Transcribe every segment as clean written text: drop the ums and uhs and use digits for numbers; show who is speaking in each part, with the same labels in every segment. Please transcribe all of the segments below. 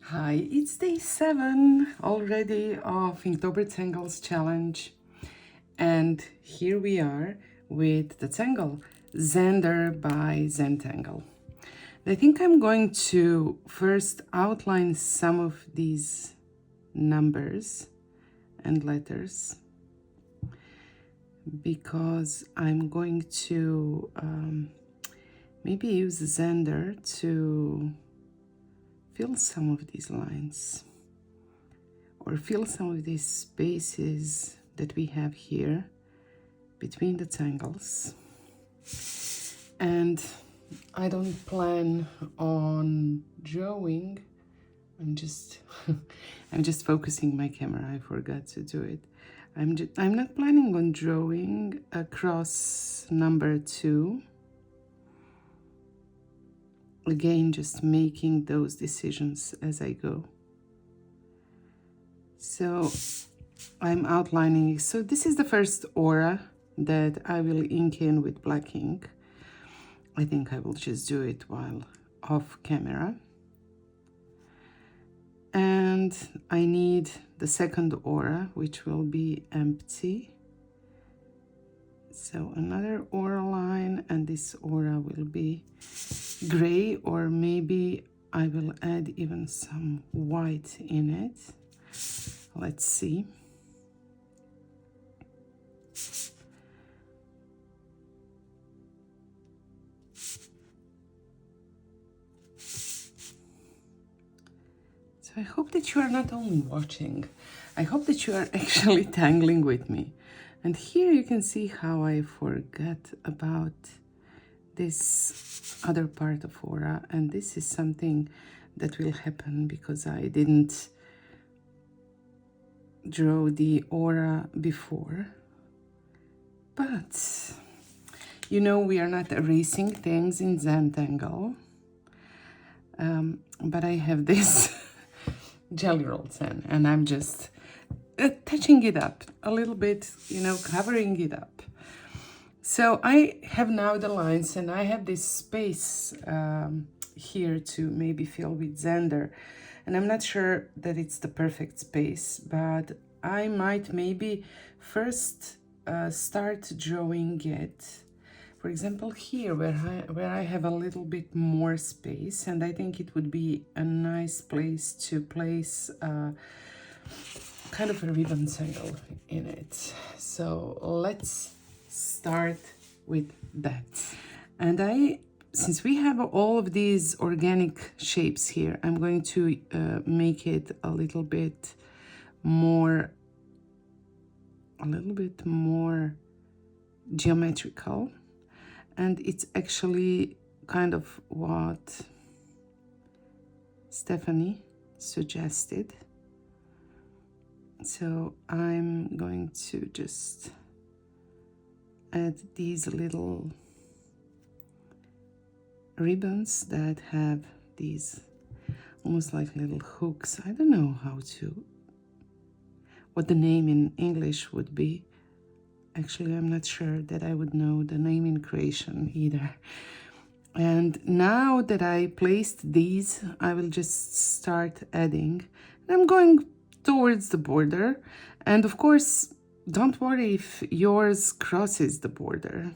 Speaker 1: Hi, it's day 7 already of Inktober Tangles challenge, and here we are with the tangle Zander by Zentangle. I think I'm going to first outline some of these numbers and letters because I'm going to maybe use Zander to fill some of these lines or fill some of these spaces that we have here between the tangles. And I don't plan on drawing. I'm just I'm just focusing my camera. I forgot to do it. I'm not planning on drawing across number 2. Again, just making those decisions as I go. So I'm outlining. So this is the first aura that I will ink in with black ink. I think I will just do it while off camera. And I need the second aura, which will be empty. So another aura line, and this aura will be gray, or maybe I will add even some white in it. Let's see. So I hope that you are not only watching, I hope that you are actually tangling with me. And here you can see how I forgot about this other part of aura, and this is something that will happen because I didn't draw the aura before. But you know, we are not erasing things in Zentangle, but I have this jelly roll pen, and I'm just touching it up a little bit, you know, covering it up. So I have now the lines, and I have this space here to maybe fill with Zander, and I'm not sure that it's the perfect space, but I might maybe first start drawing it. For example, here where I have a little bit more space, and I think it would be a nice place to place kind of a ribbon tangle in it. So let's start with that. And since we have all of these organic shapes here, I'm going to make it a little bit more geometrical. And it's actually kind of what Stephanie suggested. So I'm going to just add these little ribbons that have these almost like little hooks. I don't know what the name in English would be. Actually, I'm not sure that I would know the name in Croatian either. And now that I placed these, I will just start adding. I'm going towards the border. And of course, don't worry if yours crosses the border.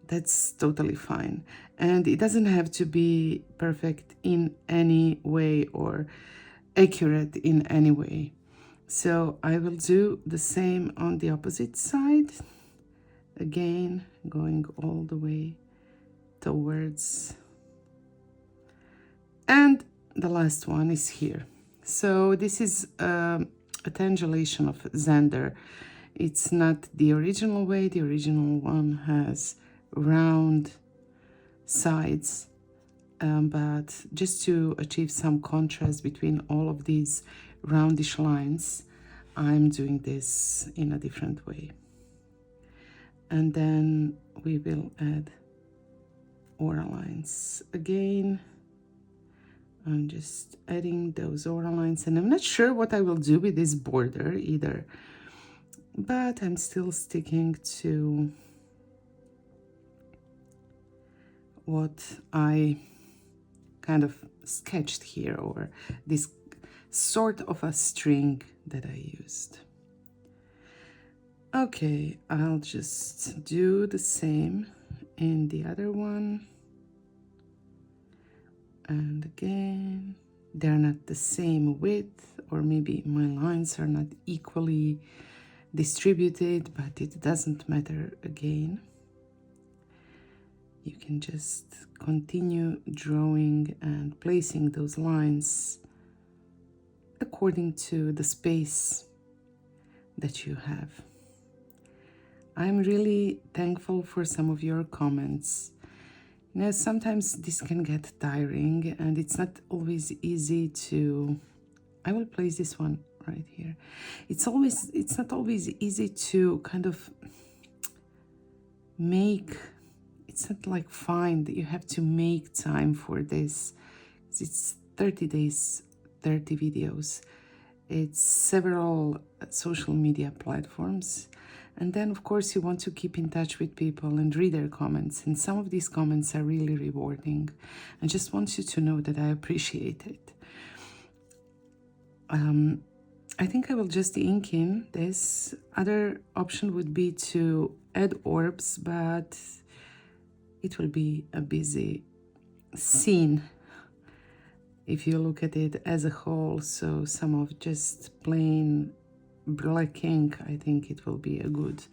Speaker 1: That's totally fine. And it doesn't have to be perfect in any way or accurate in any way. So I will do the same on the opposite side. Again, going all the way towards. And the last one is here. So this is a tangulation of Zander. It's not the original way. The original one has round sides. But just to achieve some contrast between all of these roundish lines, I'm doing this in a different way. And then we will add aura lines again. I'm just adding those aura lines, and I'm not sure what I will do with this border either, but I'm still sticking to what I kind of sketched here, or this sort of a string that I used. Okay, I'll just do the same in the other one. And again, they're not the same width, or maybe my lines are not equally distributed, but it doesn't matter again. You can just continue drawing and placing those lines according to the space that you have. I'm really thankful for some of your comments. You know, sometimes this can get tiring, and it's not always easy to... I will place this one right here. It's not always easy to kind of make... It's not like find, you have to make time for this. It's 30 days, 30 videos. It's several social media platforms. And then, of course, you want to keep in touch with people and read their comments. And some of these comments are really rewarding. I just want you to know that I appreciate it. I think I will just ink in this. Other option would be to add orbs, but it will be a busy scene if you look at it as a whole. So some of just plain black ink, I think it will be a good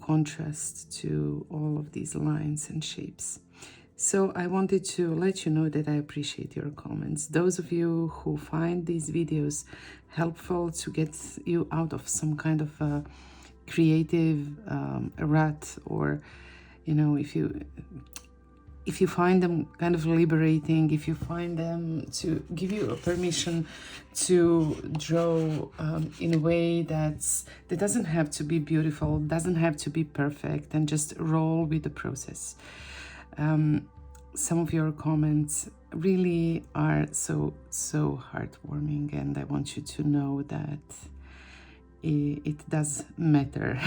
Speaker 1: contrast to all of these lines and shapes. So I wanted to let you know that I appreciate your comments. Those of you who find these videos helpful to get you out of some kind of a creative rut, or you know, if you find them kind of liberating, if you find them to give you a permission to draw in a way that doesn't have to be beautiful, doesn't have to be perfect, and just roll with the process. Some of your comments really are so heartwarming, and I want you to know that it does matter.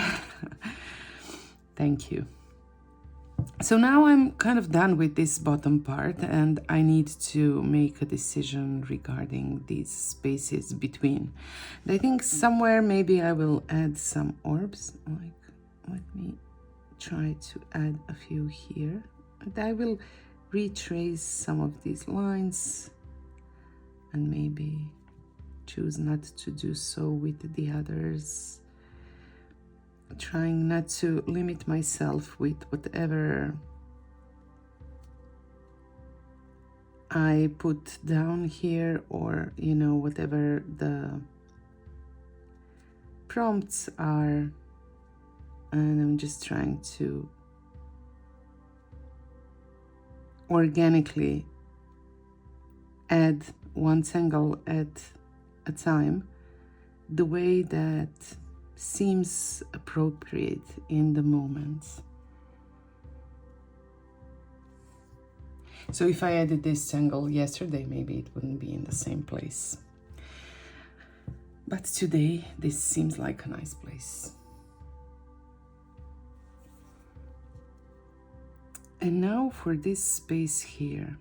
Speaker 1: Thank you. So now I'm kind of done with this bottom part, and I need to make a decision regarding these spaces between. And I think somewhere maybe I will add some orbs. Like, let me try to add a few here. And I will retrace some of these lines and maybe choose not to do so with the others. Trying not to limit myself with whatever I put down here, or you know, whatever the prompts are, and I'm just trying to organically add one tangle at a time, the way that seems appropriate in the moment. So if I added this tangle yesterday, maybe it wouldn't be in the same place. But today, this seems like a nice place. And now for this space here,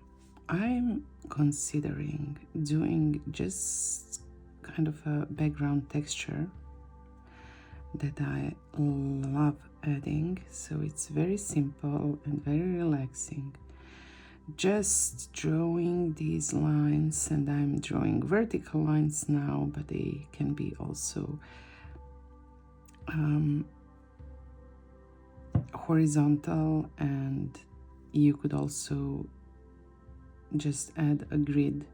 Speaker 1: I'm considering doing just kind of a background texture that I love adding. So it's very simple and very relaxing. Just drawing these lines, and I'm drawing vertical lines now, but they can be also horizontal, and you could also just add a grid.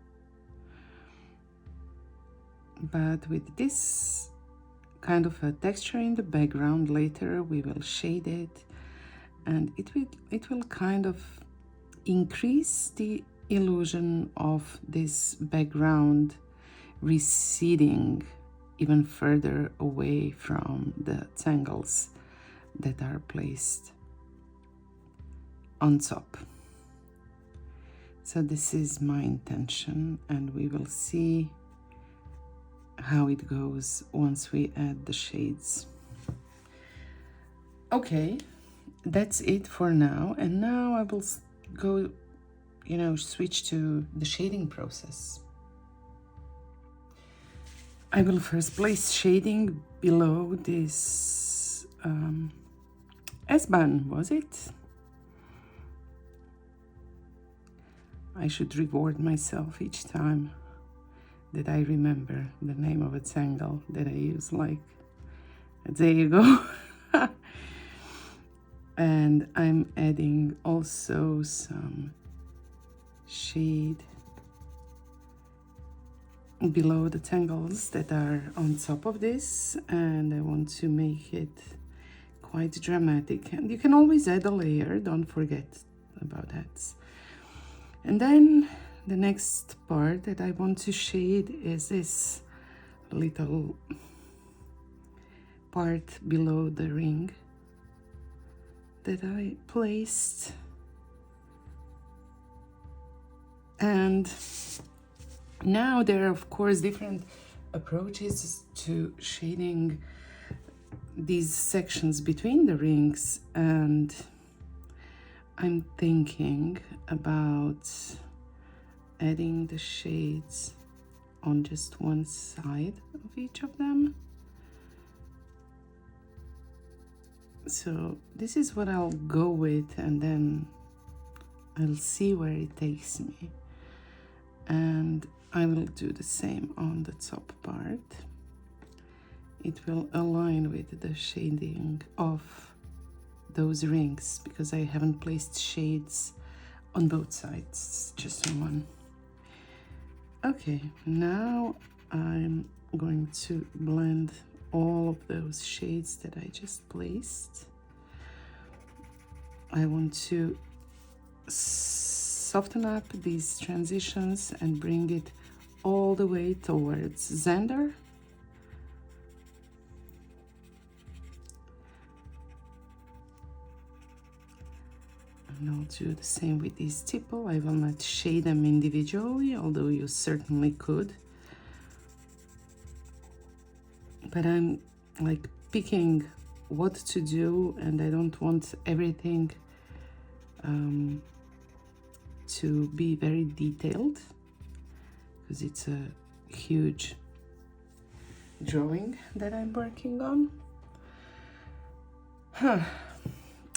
Speaker 1: But with this kind of a texture in the background, later we will shade it, and it will kind of increase the illusion of this background receding even further away from the tangles that are placed on top. So this is my intention, and we will see how it goes once we add the shades. Okay, that's it for now, and now I will go you know, switch to the shading process. I will first place shading below this S-Bahn, was it? I should reward myself each time that I remember the name of a tangle that I use, like, there you go. And I'm adding also some shade below the tangles that are on top of this, and I want to make it quite dramatic. And you can always add a layer, don't forget about that. And then the next part that I want to shade is this little part below the ring that I placed. And now there are, of course, different approaches to shading these sections between the rings, and I'm thinking about adding the shades on just one side of each of them. So this is what I'll go with, and then I'll see where it takes me. And I will do the same on the top part. It will align with the shading of those rings, because I haven't placed shades on both sides, just on one. Okay, now I'm going to blend all of those shades that I just placed. I want to soften up these transitions and bring it all the way towards Zander. And I'll do the same with these tipple. I will not shade them individually, although you certainly could. But I'm like picking what to do, and I don't want everything to be very detailed, because it's a huge drawing that I'm working on.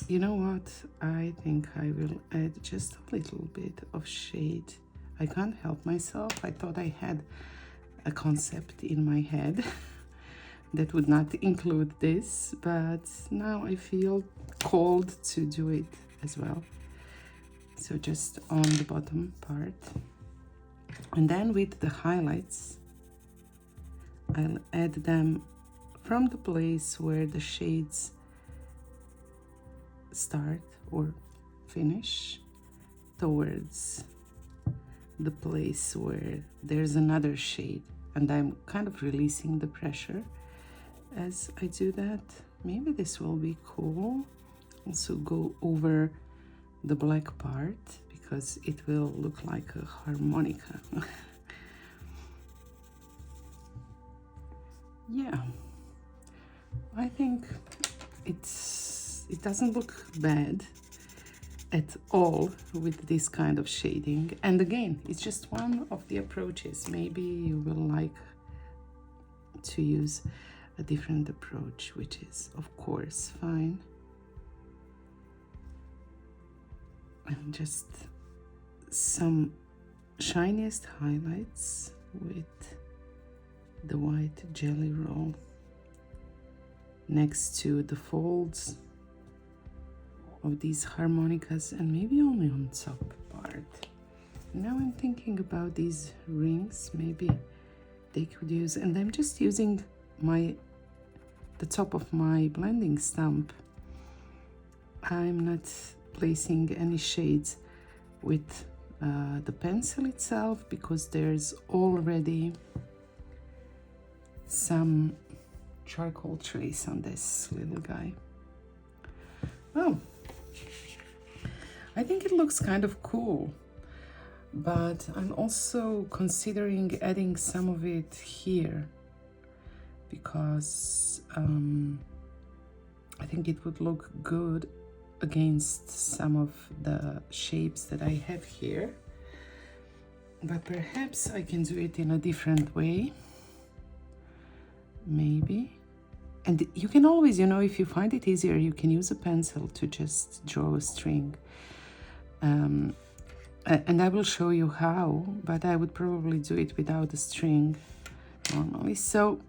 Speaker 1: You know what? I think I will add just a little bit of shade. I can't help myself. I thought I had a concept in my head that would not include this, but now I feel called to do it as well. So just on the bottom part. And then with the highlights, I'll add them from the place where the shades start or finish towards the place where there's another shade, and I'm kind of releasing the pressure as I do that. Maybe this will be cool. Also go over the black part, because it will look like a harmonica. Yeah, I think it doesn't look bad at all with this kind of shading. And again, it's just one of the approaches. Maybe you will like to use a different approach, which is of course fine. And just some shiniest highlights with the white jelly roll next to the folds of these harmonicas, and maybe only on top part. Now I'm thinking about these rings, maybe they could use, and I'm just using the top of my blending stump. I'm not placing any shades with the pencil itself, because there's already some charcoal trace on this little guy. Oh, I think it looks kind of cool, but I'm also considering adding some of it here, because I think it would look good against some of the shapes that I have here, but perhaps I can do it in a different way, maybe. And you can always, you know, if you find it easier, you can use a pencil to just draw a string. And I will show you how, but I would probably do it without a string normally. So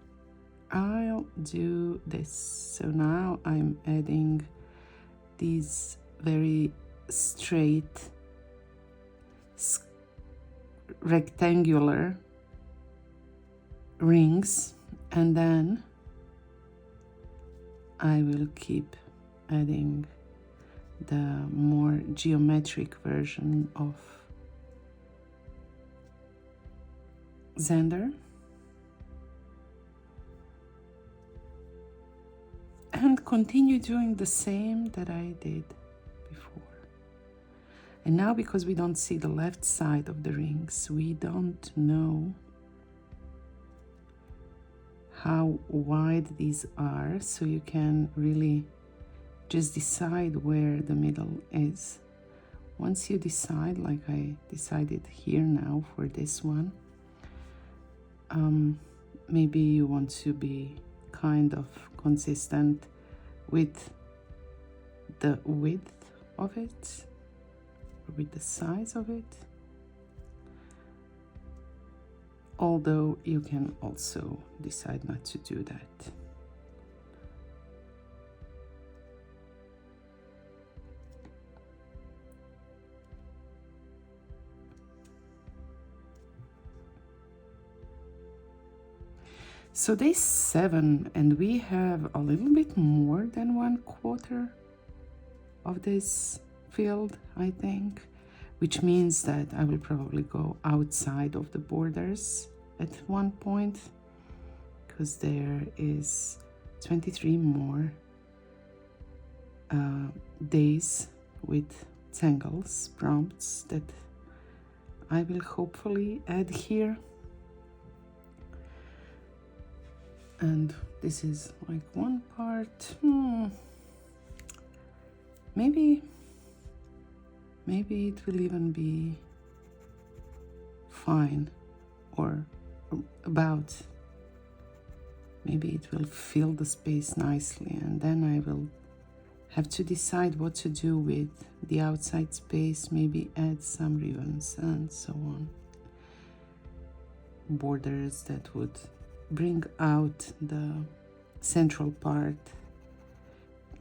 Speaker 1: I'll do this. So now I'm adding these very straight rectangular rings, and then I will keep adding the more geometric version of Zander, and continue doing the same that I did before. And now, because we don't see the left side of the rings, we don't know how wide these are, so you can really just decide where the middle is. Once you decide, like I decided here now for this one, maybe you want to be kind of consistent with the width of it, or with the size of it, although you can also decide not to do that. So day 7, and we have a little bit more than 1/4 of this filled, I think, which means that I will probably go outside of the borders at one point, because there is 23 more days with tangles, prompts that I will hopefully add here. And this is like one part. Maybe it will even be fine, or about. Maybe it will fill the space nicely, and then I will have to decide what to do with the outside space, maybe add some ribbons and so on. Borders that would bring out the central part.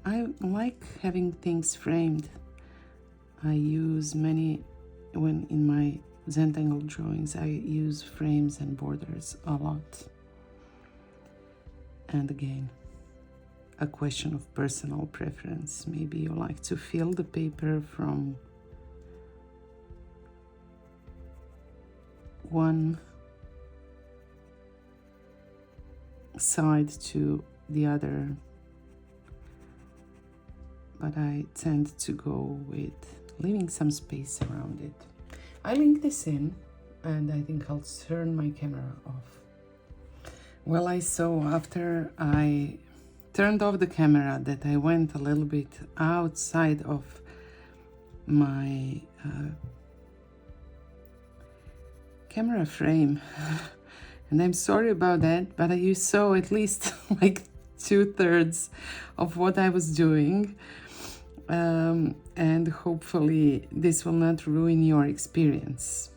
Speaker 1: I like having things framed. I use many, when in my Zentangle drawings, I use frames and borders a lot. And again, a question of personal preference. Maybe you like to fill the paper from one side to the other, but I tend to go with leaving some space around it. I link this in, and I think I'll turn my camera off. Well, I saw after I turned off the camera that I went a little bit outside of my camera frame. And I'm sorry about that, but you saw at least like 2/3 of what I was doing. And hopefully this will not ruin your experience.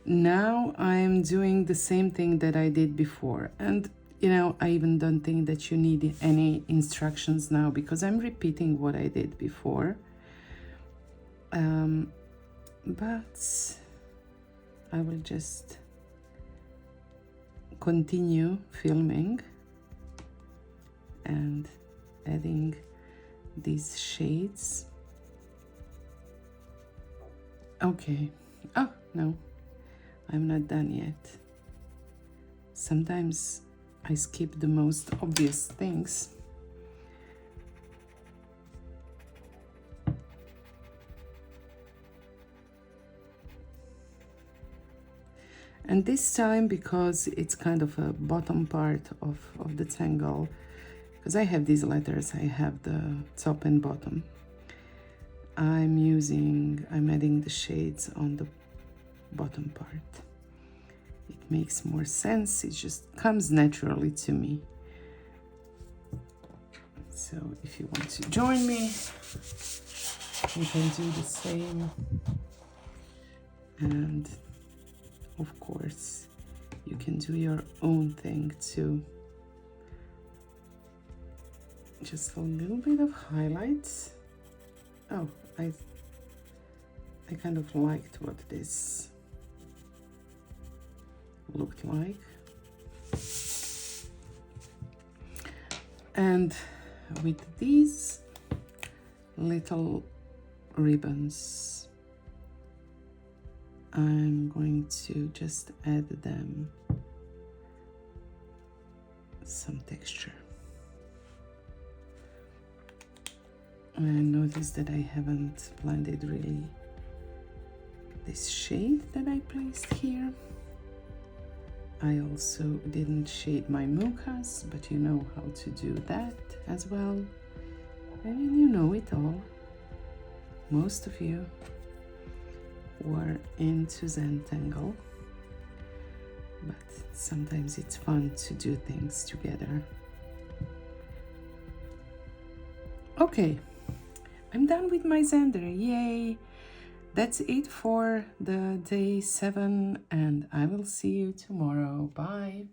Speaker 1: Now I'm doing the same thing that I did before. And, you know, I even don't think that you need any instructions now, because I'm repeating what I did before. But I will just continue filming and adding these shades. Okay. Oh, no, I'm not done yet. Sometimes I skip the most obvious things. And this time, because it's kind of a bottom part of the tangle, because I have these letters, I have the top and bottom. I'm adding the shades on the bottom part. It makes more sense, it just comes naturally to me. So if you want to join me, you can do the same. And of course, you can do your own thing too. Just a little bit of highlights. Oh, I kind of liked what this looked like. And with these little ribbons, I'm going to just add them some texture. And I noticed that I haven't blended really this shade that I placed here. I also didn't shade my mochas, but you know how to do that as well. I mean, you know it all. Most of you were into Zentangle, but sometimes it's fun to do things together. Okay, I'm done with my Zander, yay! That's it for the day 7, and I will see you tomorrow. Bye!